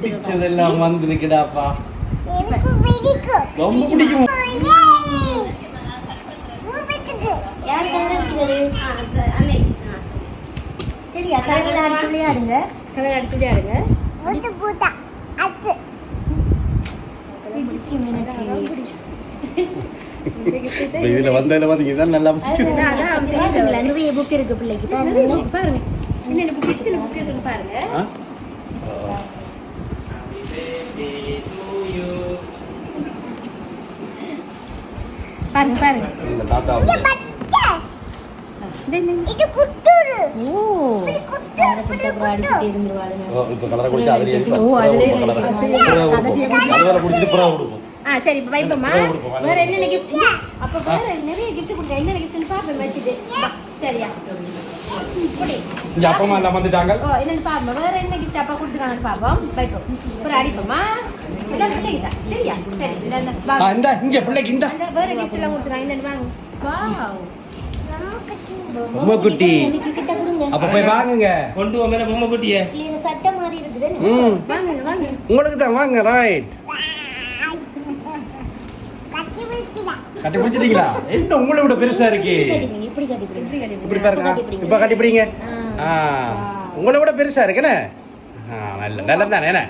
பிடிச்சதெல்லாம் வந்திருக்குடாப்பா. ரொம்ப பிடிக்கும். சரியா கலர் அடிச்சு விளையாடுங்க. இதுல வந்ததுல பாத்தீங்க இதான் நல்லா நிறைய புக் இருக்கு பிள்ளைக்கு பாருங்க. என்ன புக் இருக்குன்னு பாருங்க. பாருங்க இந்த தாத்தா இது குட்டுரு. ஓ இது குட்டுரு அடிச்சிட்டு இருந்துவாளுங்க. இப்ப கலர் குடிச்சு அதுல சரி இப்ப வைப்போமா. வேற என்ன கிஃப்ட்? அப்ப வேற நிறைய கிஃப்ட் கொடுங்க. என்ன கிஃப்ட்னு பாப்போம் வச்சிட்டு. சரியா இப்படி இங்க அப்பமா எல்லாம் வந்துட்டாங்க. என்னன்னு பாப்போம். வேற என்ன கிஃப்ட் அப்பா கொடுத்துறாங்கன்னு பாப்போம். வைப்போம். ஒரு அடிப்போமா. எல்லாம் பிள்ளைங்க சரியா. சரி இந்த இங்க பிள்ளைக்கு இந்த வேற கிஃப்ட் எல்லாம் கொடுத்துறாங்க. என்னன்னு வாங்க. வாவ் பொம்மை குட்டி. அப்ப போய் வாங்குங்க. கொண்டு வா மேல பொம்மை குட்டியே. இது சட்டை மாதிரி இருக்குது. வாங்க உங்களுக்கு தான் வாங்க. ரைட். கட்டி பிடிச்சிட்டீங்களா? என்ன உங்களை விட பெருசா இருக்கு. இப்படி கட்டி பிடிங்க. இப்படி பாருங்க. இப்ப கட்டி பிடிங்க. உங்களை விட பெருசா இருக்குனே. நல்ல நல்ல தானே என்ன.